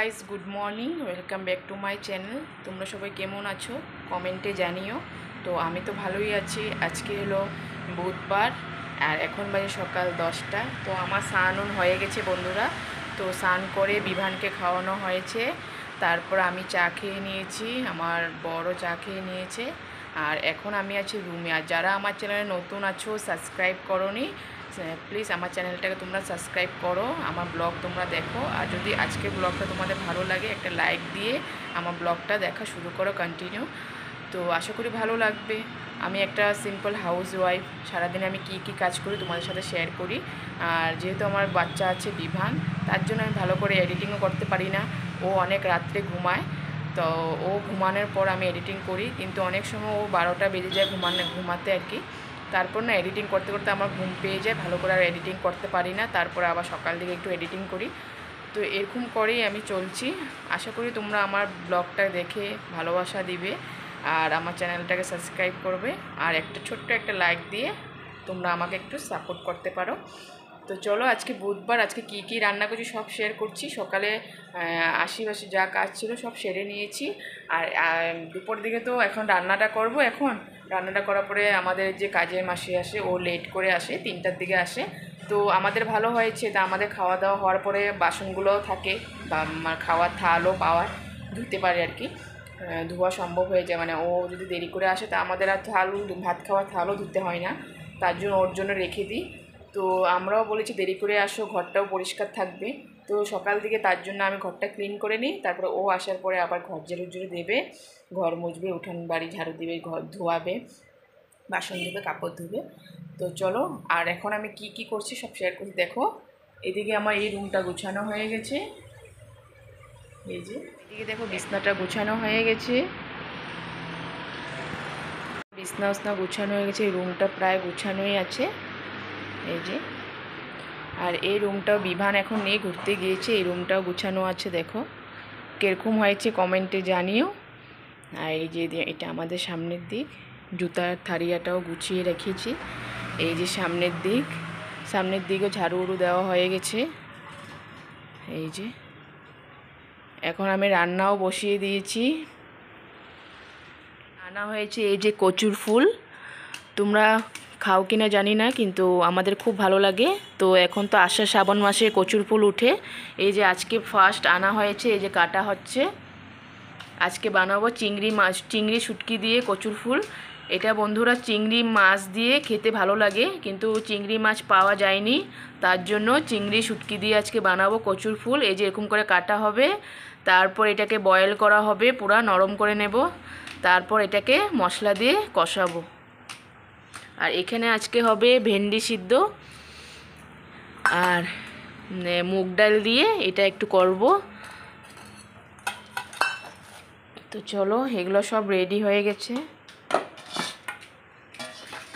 Guys, good morning, welcome back to my channel. তোমরা সবাই কেমন আছো কমেন্টে জানিও। তো আমি তো ভালোই আছি। আজকে হলো বুধবার আর এখন বাজে সকাল 10টা। তো আমার স্নান হয়ে গেছে বন্ধুরা। তো স্নান করে বিভানকে খাওয়ানো হয়েছে, তারপর আমি চা খেয়ে নিয়েছি, আমার বড় চা খেয়ে নিয়েছে। আর এখন আমি আছি রুমে। আর যারা আমার চ্যানেলে নতুন আছো, সাবস্ক্রাইব করোনি, প্লিজ আমার চ্যানেলটাকে তোমরা সাবস্ক্রাইব করো, আমার ব্লগ তোমরা দেখো। আর যদি আজকের ব্লগটা তোমাদের ভালো লাগে একটা লাইক দিয়ে আমার ব্লগটা দেখা শুরু করো কন্টিনিউ। তো আশা করি ভালো লাগবে। আমি একটা সিম্পল হাউস ওয়াইফ, সারাদিনে আমি কী কাজ করি তোমাদের সাথে শেয়ার করি। আর যেহেতু আমার বাচ্চা আছে বিভান, তার জন্য আমি ভালো করে এডিটিংও করতে পারি না। ও অনেক রাত্রে ঘুমায়, তো ও ঘুমানোর পর আমি এডিটিং করি, কিন্তু অনেক সময় ও 12টা বেজে যায় ঘুমাতে আর কি। তারপর না এডিটিং করতে করতে আমার ঘুম পেয়ে যায়, ভালো করে আর এডিটিং করতে পারি না। তারপরে আবার সকাল দিকে একটু এডিটিং করি। তো এরকম করেই আমি চলছি। আশা করি তোমরা আমার ব্লগটা দেখে ভালোবাসা দিবে আর আমার চ্যানেলটাকে সাবস্ক্রাইব করবে, আর একটা ছোট্ট একটা লাইক দিয়ে তোমরা আমাকে একটু সাপোর্ট করতে পারো। তো চলো, আজকে বুধবার, আজকে কী রান্না করছি সব শেয়ার করছি। সকালে আশিপাশি যা কাজ ছিল সব সেরে নিয়েছি। আর দুপুর দিকে তো এখন রান্নাটা করব। এখন রান্নাটা করার পরে আমাদের যে কাজের মাসি আসে, ও লেট করে আসে, 3টার দিকে আসে। তো আমাদের ভালো হয়েছে, তা আমাদের খাওয়া দাওয়া হওয়ার পরে বাসনগুলোও থাকে, বা খাওয়ার থালও পাওয়ার ধুতে পারে আর কি, ধোয়া সম্ভব হয়ে যায়। মানে ও যদি দেরি করে আসে তা আমাদের আর ভাত খাওয়ার থালও ধুতে হয় না, তার জন্য ওর জন্য রেখে দিই। তো আমরাও বলেছি দেরি করে আসো, ঘরটাও পরিষ্কার থাকবে। তো সকাল দিকে তার জন্য আমি ঘরটা ক্লিন করে নিই, তারপরে ও আসার পরে আবার ঘর ঝাড়ু দেবে, ঘর মুছবে, উঠান বাড়ি ঝাড়ু দেবে, ঘর ধোয়াবে, বাসন ধুবে, কাপড় ধুবে। তো চলো, আর এখন আমি কি করছি সব শেয়ার করছি দেখো। এদিকে আমার এই রুমটা গুছানো হয়ে গেছে, এই যে এদিকে দেখো বিছনাটা গুছানো হয়ে গেছে, বিছনা গুছানো হয়ে গেছে। এই রুমটা প্রায় গুছানোই আছে, এই যে। আর এই রুমটাও বিভান এখন নিয়ে ঘুরতে গিয়েছে, এই রুমটাও গুছানো আছে। দেখো কীরকম হয়েছে কমেন্টে জানিও। আর এই যে এটা আমাদের সামনের দিক, জুতার থারিয়াটাও গুছিয়ে রেখেছি। এই যে সামনের দিকও ঝাড়ু দেওয়া হয়ে গেছে, এই যে। এখন আমি রান্নাও বসিয়ে দিয়েছি। রান্না হয়েছে এই যে কচুর ফুল, তোমরা খাও কিনা জানি না, কিন্তু আমাদের খুব ভালো লাগে। তো এখন তো আষাঢ় শ্রাবণ মাসে কচুর ফুল উঠে। এই যে আজকে ফার্স্ট আনা হয়েছে, এই যে কাটা হচ্ছে। আজকে বানাবো চিংড়ি শুটকি দিয়ে কচুর ফুল। এটা বন্ধুরা চিংড়ি মাছ দিয়ে খেতে ভালো লাগে, কিন্তু চিংড়ি মাছ পাওয়া যায়নি, তার জন্য চিংড়ি শুটকি দিয়ে আজকে বানাবো কচুর ফুল। এই যে এরকম করে কাটা হবে, তারপর এটাকে বয়েল করা হবে, পুরা নরম করে নেব, তারপর এটাকে মশলা দিয়ে কষাবো। আর এখানে আজকে হবে ভেন্ডি সিদ্ধ আর মুগ ডাল দিয়ে এটা একটু করব। তো চলো, এগুলো সব রেডি হয়ে গেছে।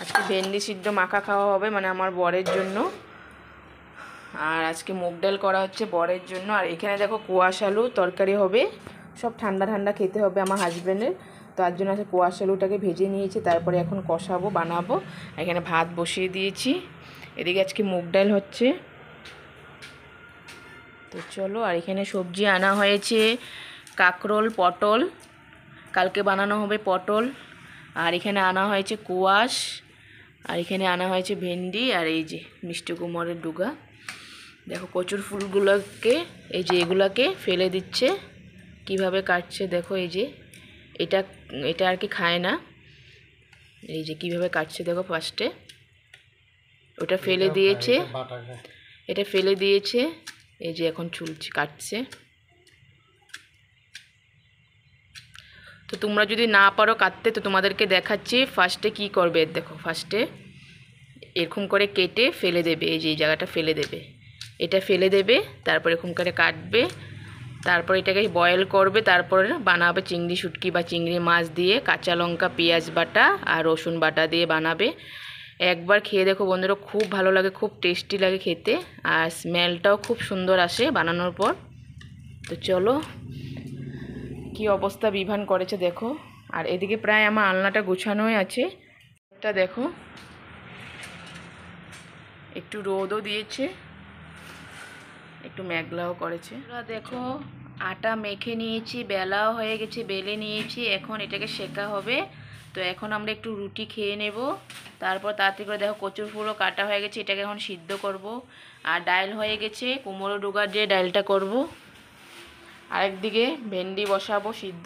আজকে ভেন্ডি সিদ্ধ মাখা খাওয়া হবে, মানে আমার বরের জন্য। আর আজকে মুগ ডাল করা হচ্ছে বরের জন্য। আর এখানে দেখো কোয়াশ আলু তরকারি হবে, সব ঠান্ডা ঠান্ডা খেতে হবে আমার হাজব্যান্ডের, তার জন্য আজকে কোয়াশ আলুটাকে ভেজে নিয়েছি, তারপরে এখন কষাবো, বানাবো। এখানে ভাত বসিয়ে দিয়েছি, এদিকে আজকে মুগ ডাল হচ্ছে। তো চলো, আর এখানে সবজি আনা হয়েছে, কাঁকরোল, পটল, কালকে বানানো হবে পটল। আর এখানে আনা হয়েছে কোয়াশ, আর এখানে আনা হয়েছে ভেন্ডি, আর এই যে মিষ্টি কুমড়ের ডুগা। দেখো কচুর ফুলগুলোকে, এই যে এগুলাকে ফেলে দিচ্ছে, কিভাবে কাটছে দেখো। এই যে এটা আর কি খায় না, এই যে কিভাবে কাটছে দেখো। ফার্স্টে ওটা ফেলে দিয়েছে, এটা ফেলে দিয়েছে, এই যে এখন কাটছে। তো তোমরা যদি না পারো কাটতে, তো তোমাদেরকে দেখাচ্ছি ফার্স্টে কি করবে। দেখো ফার্স্টে এরকম করে কেটে ফেলে দেবে, এই যে এই জায়গাটা ফেলে দেবে, এটা ফেলে দেবে, তারপর এরকম করে কাটবে, তারপর এটাকে বয়েল করবে, তারপর বানাবে চিংড়ি শুটকি বা চিংড়ি মাছ দিয়ে, কাঁচা লঙ্কা, পেঁয়াজ বাটা আর রসুন বাটা দিয়ে বানাবে। একবার খেয়ে দেখো বন্ধুরা, খুব ভালো লাগে, খুব টেস্টি লাগে খেতে, আর স্মেলটাও খুব সুন্দর আসে বানানোর পর। তো চলো, কি অবস্থা বিভান করেছে দেখো। আর এদিকে প্রায় আমার আলনাটা গোছানোই আছে। এটা দেখো একটু রোদও দিয়েছে, একটু মেঘলাও করেছে। দেখো আটা মেখে নিয়েছি, বেলাও হয়ে গেছে, বেলে নিয়েছি, এখন এটাকে সেকা হবে। তো এখন আমরা একটু রুটি খেয়ে নেব, তারপর তাড়াতাড়ি করে দেখো কচুর ফুলও কাটা হয়ে গেছে, এটাকে এখন সিদ্ধ করব। আর ডাল হয়ে গেছে, কুমড়ো ডুগার দিয়ে ডালটা করব। আরেকদিকে ভেন্ডি বসাবো সিদ্ধ।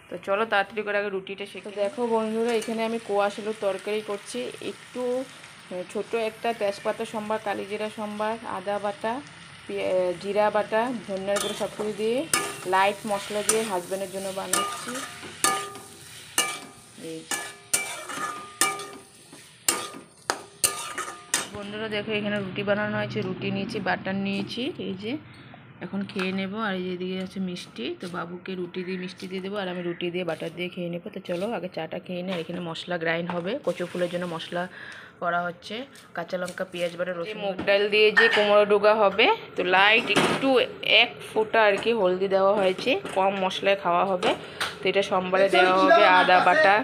তো চলো তাড়াতাড়ি করে আগে রুটিটা সেঁকে। দেখো বন্ধুরা, এখানে আমি কোয়াশ আলুর তরকারি করছি। একটু ছোট একটা তেজপাতা সম্বার, কালিজিরা সম্বার, আদা বাটা, জিরা বাটা, ধনিয়ার গুঁড়ো সব কিছু দিয়ে লাইট মশলা দিয়ে হাজব্যান্ডের জন্য বানাচ্ছি। এই বন্ধুরা দেখো, এখানে রুটি বানানো হয়েছে, রুটি নিয়েছি, বাটার নিয়েছি, এই যে এখন খেয়ে নেব। আর এই দিকে আছে মিষ্টি, তো বাবুকে রুটি দিয়ে মিষ্টি দিয়ে দেবো, আর আমি রুটি দিয়ে বাটার দিয়ে খেয়ে নেবো। তো চলো আগে চাটা খেয়ে নিই। আর এখানে মশলা গ্রাইন্ড হবে, কচু ফুলের জন্য মশলা করা হচ্ছে, কাঁচা লঙ্কা, পেঁয়াজ বাটা, রসুন। মুগ ডাল দিয়ে যে কুমড়ো ডুগা হবে, তো লাইট একটু 1 ফোঁটা আর কি হলদি দেওয়া হয়েছে, কম মশলায় খাওয়া হবে। তো এটা সোমবারে দেওয়া হবে, আদা বাটা,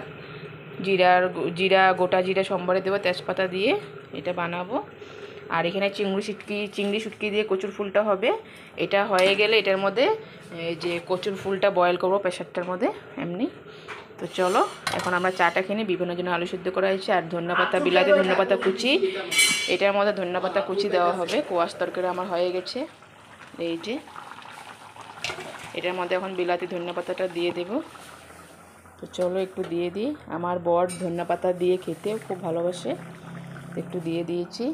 জিরা গোটা জিরা সোমবারে দেবো, তেজপাতা দিয়ে এটা বানাবো। আর এখানে চিংড়ি শুটকি দিয়ে কচুর ফুলটা হবে। এটা হয়ে গেলে এটার মধ্যে এই যে কচুর ফুলটা বয়েল করবো প্রেশারটার মধ্যে এমনি। তো চলো এখন আমরা চাটা খেয়ে নিই। বিভিন্ন জন্য আলু সিদ্ধ করা হয়েছে, আর ধন্যপাতা, বিলাতি ধন্যপাতা কুচি, এটার মধ্যে ধন্যপাতা কুচি দেওয়া হবে। কোয়াশ তরকারি আমার হয়ে গেছে, এই যে এটার মধ্যে এখন বিলাতি ধন্যপাতাটা দিয়ে দেব। তো চলো একটু দিয়ে দিই, আমার বর ধন্যপাতা দিয়ে খেতে খুব ভালোবাসে, একটু দিয়ে দিয়েছি।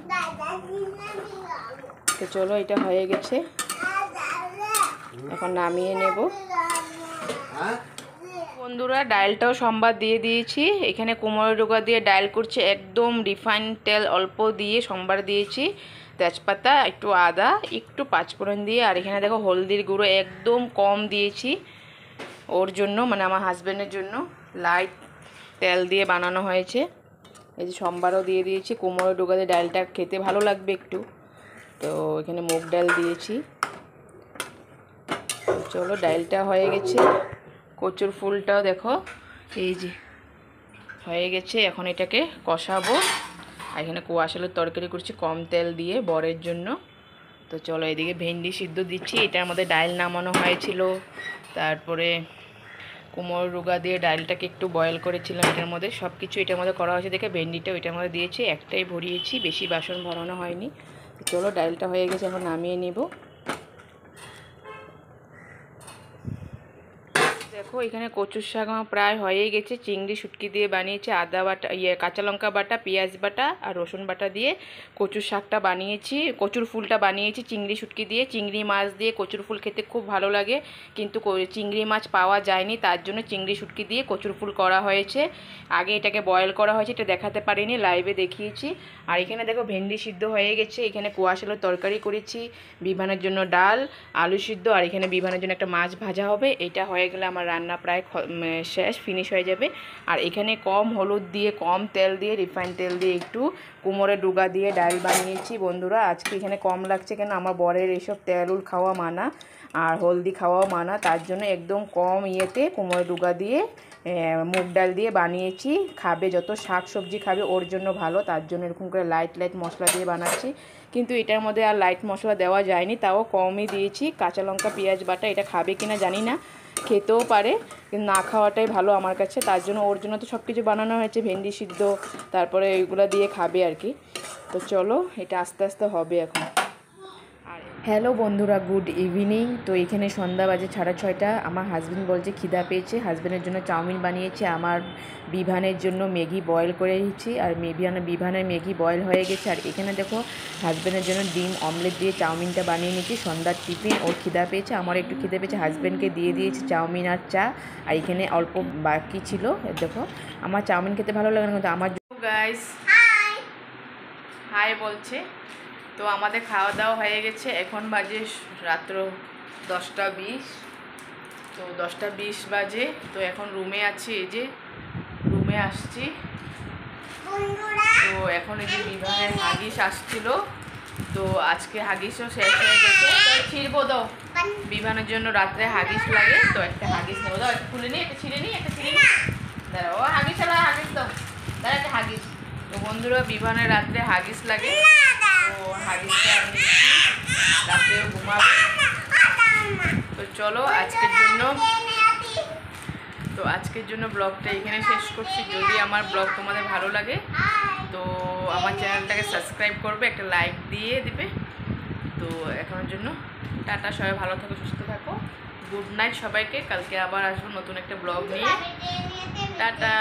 তো চলো এটা হয়ে গেছে, এখন নামিয়ে নেব। বন্ধুরা ডালটাও সম্বাদ দিয়ে দিয়েছি। এখানে কুমড়ো ডুগা দিয়ে ডাল করছি, একদম রিফাইন তেল অল্প দিয়ে সম্বার দিয়েছি, তেজপাতা, একটু আদা, একটু পাঁচফোড়ন দিয়ে। আর এখানে দেখো হলদির গুঁড়ো একদম কম দিয়েছি, ওর জন্য মানে আমার হাজব্যান্ডের জন্য লাইট তেল দিয়ে বানানো হয়েছে। এই যে সম্বারও দিয়ে দিয়েছি, কুমড়ো ডুগা দিয়ে ডালটা খেতে ভালো লাগবে একটু, তো এখানে মুগ ডাল দিয়েছি। চলো ডালটা হয়ে গেছে, কচুর ফুলটাও দেখো এই যে হয়ে গেছে, এখন এটাকে কষাবো। আর এখানে কোয়াশ আলুর তরকারি করছি কম তেল দিয়ে বরের জন্য। তো চলো এদিকে ভেন্ডি সিদ্ধ দিচ্ছি, এটার মধ্যে ডাল নামানো হয়েছিল, তারপরে কুমড়ো ডুগা দিয়ে ডালটাকে একটু বয়েল করেছিলাম, এটার মধ্যে সব কিছু এটার মধ্যে করা হয়েছে দেখে ভেন্ডিটাও এটার মধ্যে দিয়েছি, একটাই ভরিয়েছি, বেশি বাসন ভরানো হয়নি। তো চলো ডালটা হয়ে গেছে, এখন নামিয়ে নেব। দেখো এখানে কচুর শাক আমার প্রায় হয়েই গেছে, চিংড়ি শুটকি দিয়ে বানিয়েছি, আদা বাটা, কাঁচা লঙ্কা বাটা, পেঁয়াজ বাটা আর রসুন বাটা দিয়ে কচুর শাকটা বানিয়েছি, কচুর ফুলটা বানিয়েছি চিংড়ি শুটকি দিয়ে। চিংড়ি মাছ দিয়ে কচুর ফুল খেতে খুব ভালো লাগে, কিন্তু চিংড়ি মাছ পাওয়া যায়নি, তার জন্য চিংড়ি শুটকি দিয়ে কচুর ফুল করা হয়েছে। আগে এটাকে বয়েল করা হয়েছে, এটা দেখাতে পারিনি, লাইভে দেখিয়েছি। আর এখানে দেখো ভেন্ডি সিদ্ধ হয়ে গেছে, এখানে কোয়াশ আলুর তরকারি করেছি, বিভানের জন্য ডাল, আলু সিদ্ধ, আর এখানে বিভানের জন্য একটা মাছ ভাজা হবে। এটা হয়ে গেলে আমার রান্না প্রায় শেষ, ফিনিশ হয়ে যাবে। আর এখানে কম হলুদ দিয়ে, কম তেল দিয়ে, রিফাইন তেল দিয়ে একটু কুমড়ো ডুগা দিয়ে ডাল বানিয়েছি। বন্ধুরা আজকে এখানে কম লাগছে, কেন আমার বরের এইসব তেল খাওয়া মানা আর হলদি খাওয়াও মানা, তার জন্য একদম কম ইয়েতে কুমড়ো ডুগা দিয়ে মুগ ডাল দিয়ে বানিয়েছি। খাবে, যত শাক সবজি খাবে ওর জন্য ভালো, তার জন্য এরকম করে লাইট মশলা দিয়ে বানাচ্ছি। কিন্তু এটার মধ্যে আর লাইট মশলা দেওয়া যায়নি, তাও কমই দিয়েছি। কাঁচা লঙ্কা, পেঁয়াজ বাটা, এটা খাবে কিনা জানি না, খেতেও পারে, কিন্তু না খাওয়াটাই ভালো আমার কাছে, তার জন্য ওর জন্য তো সব কিছু বানানো হয়েছে, ভেন্ডি সিদ্ধ, তারপরে ওইগুলো দিয়ে খাবে আর কি। তো চলো এটা আস্তে আস্তে হবে এখন। হ্যালো বন্ধুরা, গুড ইভিনিং। তো এখানে সন্ধ্যা বাজে 6:30। আমার হাজব্যান্ড বলছে খিদা পেয়েছে, হাজব্যান্ডের জন্য চাউমিন বানিয়েছে, আমার বিভানের জন্য ম্যাগি বয়েল করেছি, আর বিভানের ম্যাগি বয়েল হয়ে গেছে। আর এখানে দেখো হাজব্যান্ডের জন্য ডিম অমলেট দিয়ে চাউমিনটা বানিয়ে নিয়েছি, সন্ধ্যার টিফিন। ওর খিদা পেয়েছে, আমার একটু খিদে পেয়েছে, হাজব্যান্ডকে দিয়ে দিয়েছি চাউমিন আর চা। আর এখানে অল্প বাকি ছিল, দেখো আমার চাউমিন খেতে ভালো লাগে না, কিন্তু আমার গাইস হাই বলছে। তো আমাদের খাওয়া দাওয়া হয়ে গেছে, এখন বাজে রাত্র 10:20। তো 10:20 বাজে, তো এখন রুমে আছি, এই যে রুমে আসছি। তো এখন এই যে বিভানের হাগিস আসছিল, তো আজকে হাগিসও শেষ হয়ে গেছে, তো ছিঁড়বো দাও, বিভানের জন্য রাত্রে হাগিস লাগে, তো একটা হাগিস নেবো দাও, একটা খুলে নিই, একটা ছিঁড়ে নিই, একটা ছিঁড়ে নিই, দাঁড়াও হাগিস দাও, দাঁড়া একটা হাগিস। তো বন্ধুরা বিভানের রাত্রে হাগিস লাগে, তো হাগিসটা আমি রাত্রেও ঘুমাবে। তো চলো আজকের জন্য ব্লগটা এখানে শেষ করছি। যদি আমার ব্লগ তোমাদের ভালো লাগে তো আমার চ্যানেলটাকে সাবস্ক্রাইব করবে, একটা লাইক দিয়ে দিবে। তো এখনের জন্য টাটা, সবাই ভালো থাকো, সুস্থ থাকো, গুড নাইট সবাইকে। কালকে আবার আসবো নতুন একটা ব্লগ নিয়ে। টাটা।